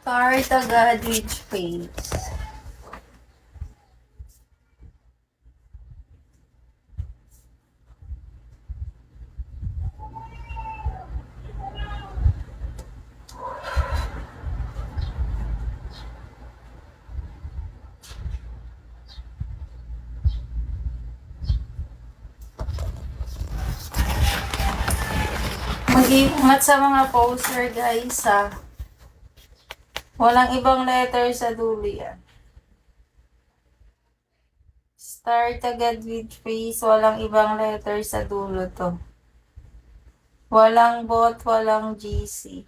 Start agad with space. Mag-iingat sa mga poster guys ha. Walang ibang letter sa dulo yan. Start agad with face. Walang ibang letter sa dulo to. Walang bot, walang GC.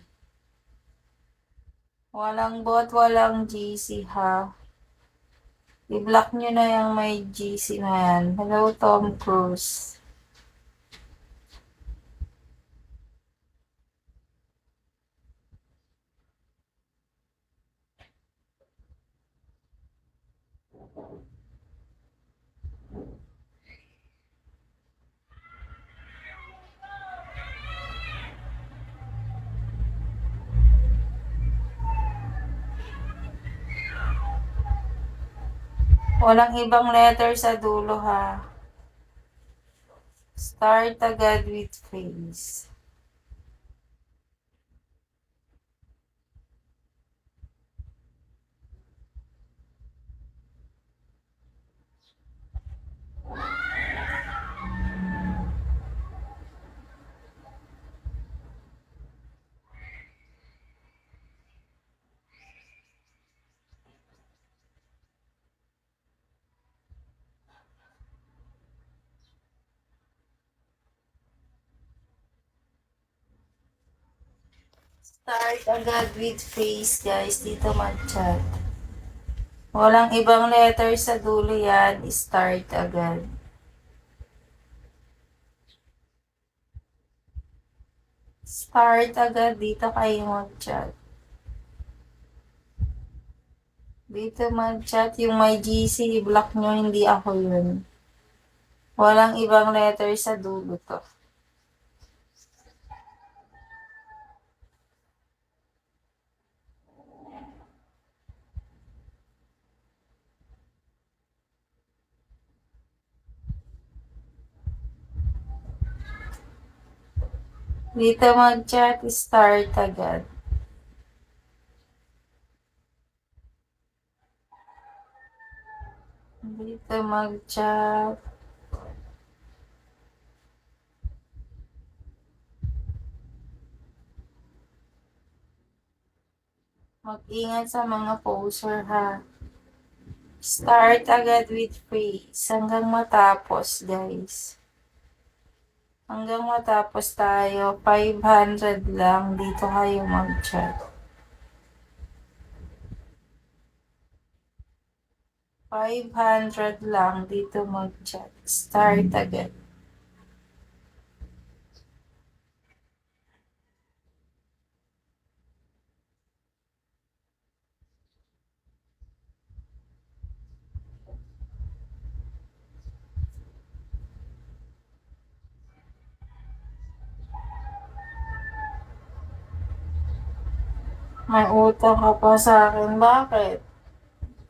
Walang bot, walang GC ha. I-block nyo na yung may GC na yan. Hello Tom Cruise. Walang ibang letter sa dulo ha. Start agad with face. Start agad with face guys. Dito mag-chat. Walang ibang letter sa dulo yan. Start agad. Start agad. Dito kayo mag-chat. Dito mag-chat. Yung may GC, i-block nyo. Hindi ako yun. Walang ibang letter sa dulo to. Dito mag-chat, start agad. Dito mag-chat. Mag-ingat sa mga poser ha. Start agad with face hanggang matapos guys. Hanggang matapos tayo, 500 lang. Dito kayo mag-chat. 500 lang. Dito mag-chat. Start agad. May utang ka pa sa akin. Bakit?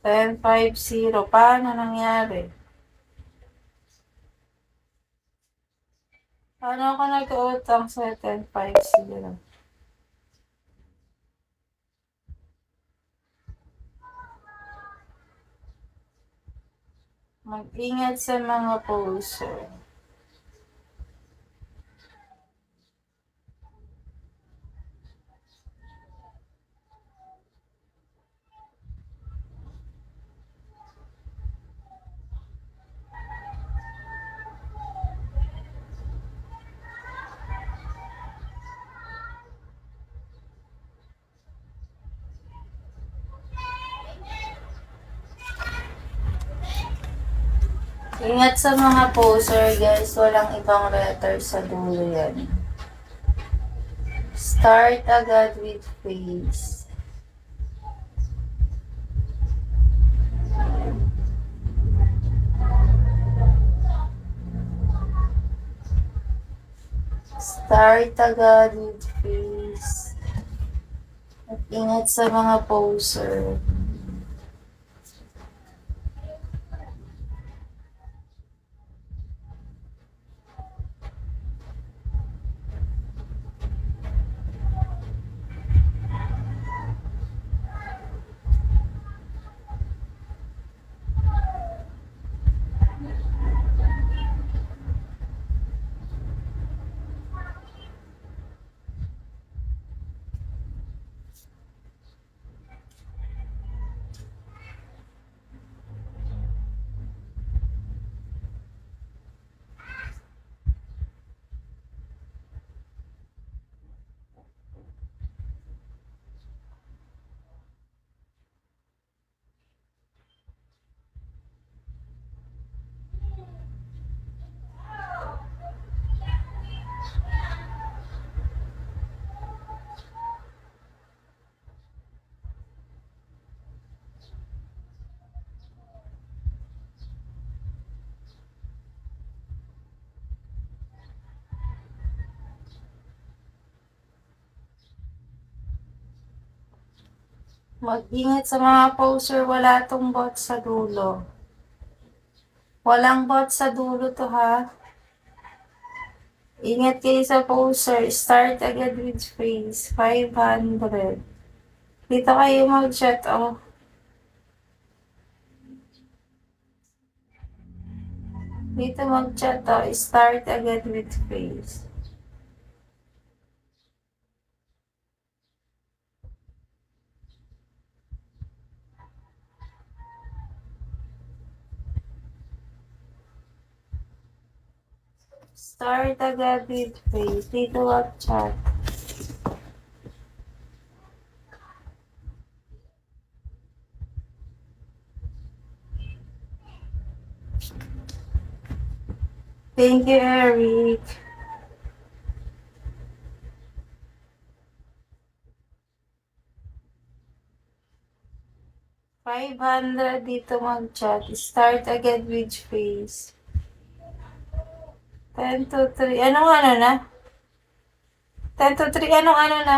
1050. Paano nangyari? Paano ako nag-utang sa 1050? Mag-ingat sa mga poser. Ingat sa mga poser guys, walang ibang letter sa dulo yan. Start agad with face. Start agad with face. Ingat sa mga poser. Mag-ingat sa mga poser, wala tong bot sa dulo. Walang bot sa dulo to ha. Ingat kayo sa poser, start agad with freeze, 500. Dito kayo mag-chat, oh. Dito mag-chat, oh. Start agad with freeze. Start agad with freeze. Dito mag-chat. Thank you, Eric. $500 dito mag-chat. Start agad with freeze. 10 to 3. Anong ano na? 10 to 3. Anong ano na?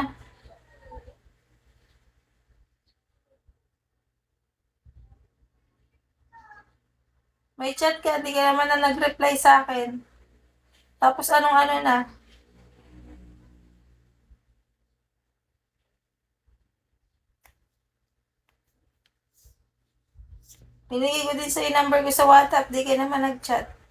May chat ka. Hindi ka naman na nag-reply sa akin. Tapos anong ano na? Binigay ko din sa yung number ko sa WhatsApp. Di ka naman nag-chat.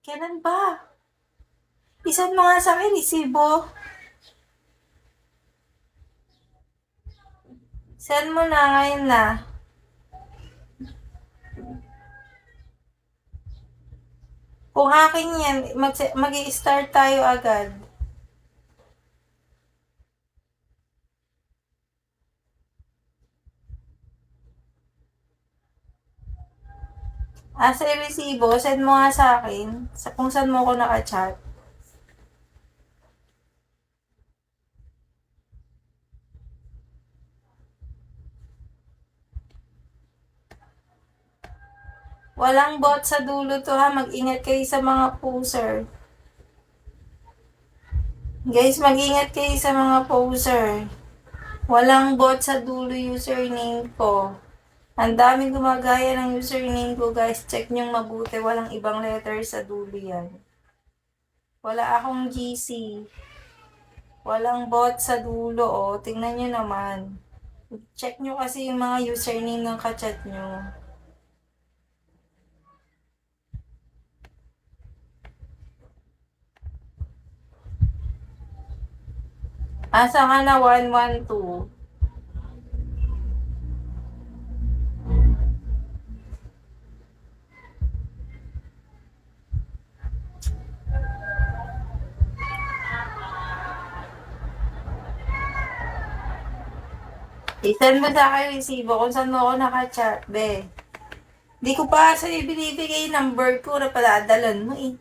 Kailan ba? Isan mo nga sa akin, isibo. Send mo na ngayon na. Kung akin yan, mag-i-start tayo agad. Sa resibo, send mo nga sa akin. Kung saan mo ako naka-chat. Walang bot sa dulo to ha. Mag-ingat kayo sa mga poser. Guys, mag-ingat kayo sa mga poser. Walang bot sa dulo username ko. Ang daming gumagaya ng username ko, guys. Check nyo mabuti. Walang ibang letter sa dulo yan. Wala akong GC. Walang bot sa dulo, oh. Tingnan nyo naman. Check nyo kasi yung mga username ng kachat nyo. Asa ka na 112? I-send mo sa akin yung resibo kung saan mo ako nakachat, be. Di ko pa sa'yo binibigay yung number ko na padadalan mo eh.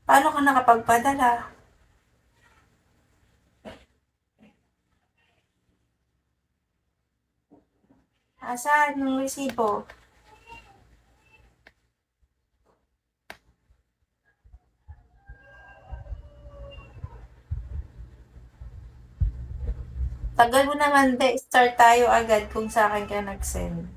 Paano ka nakapagpadala? Asan yung resibo? Tagal mo naman, de. Start tayo agad kung sa akin ka nag-send.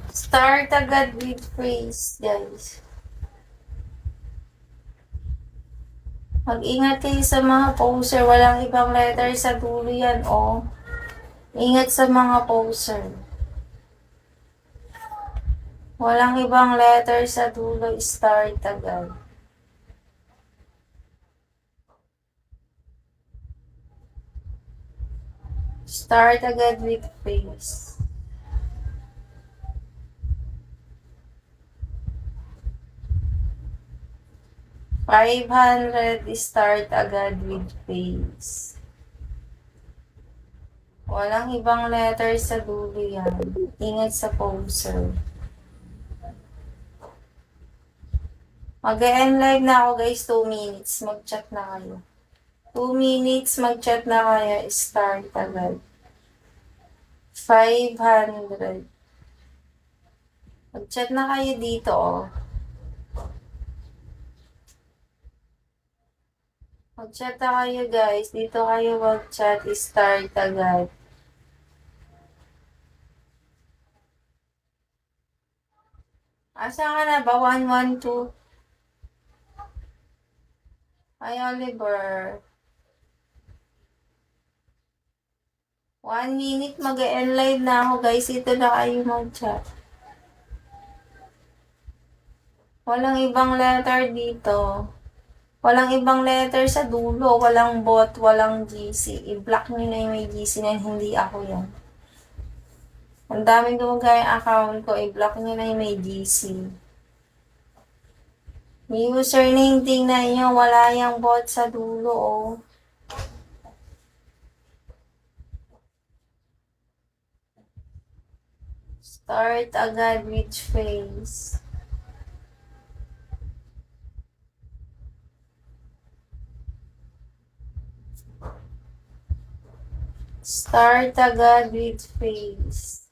Start agad with phrase, guys. Mag-ingat kayo sa mga poser. Walang ibang letter sa dulo yan, oh. Ingat sa mga poser. Walang ibang letter sa dulo. Start agad. Start agad with face. $500, start agad with face. Walang ibang letter sa dulo yan. Ingat sa poser. Mag-end live na ako, guys. 2 minutes. Mag-chat na kayo. 2 minutes, mag-chat na kayo. Start agad. 500. Mag-chat na kayo dito, oh. Mag-chat na kayo, guys. Dito kayo mag-chat. Start agad. Asa ka na ba? 112. Hi, Oliver. 1 minute, mag-end live na ako, guys. Ito na kayo mag-chat. Walang ibang letter dito. Walang ibang letter sa dulo. Walang bot, walang GC. I-block nyo na yung may GC na hindi ako yan. Ang daming gumagaya account ko. I-block nyo na yung may GC. Yung username, tingnan nyo. Wala yung bot sa dulo, oh. Start agad with face. Start agad with face.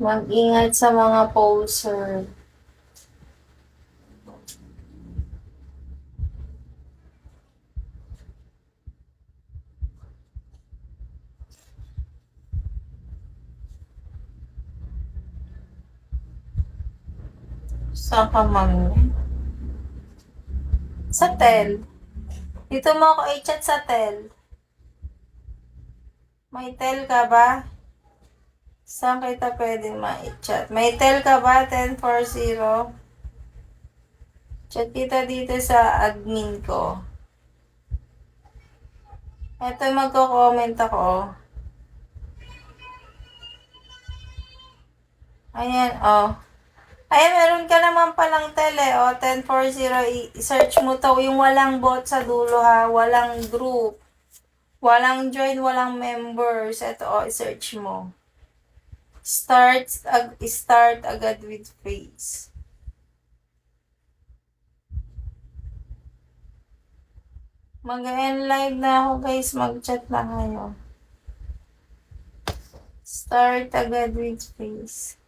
Mag-ingat sa mga poser. Saan ka, mami? Sa tel. Dito mo ako i-chat sa tel. May tel ka ba? Saan kita pwede ma-chat? May tel ka ba? 1040? Chat kita dito sa admin ko. Eto, magko-comment ako. Ayan, oh. Ay, meron ka naman palang tele, o, 1040, i-search mo to, yung walang bot sa dulo, ha, walang group, walang join, walang members, ito, o, i-search mo. Start agad with face. Mag-end live na ako, guys, mag-chat na kayo. Start agad with face.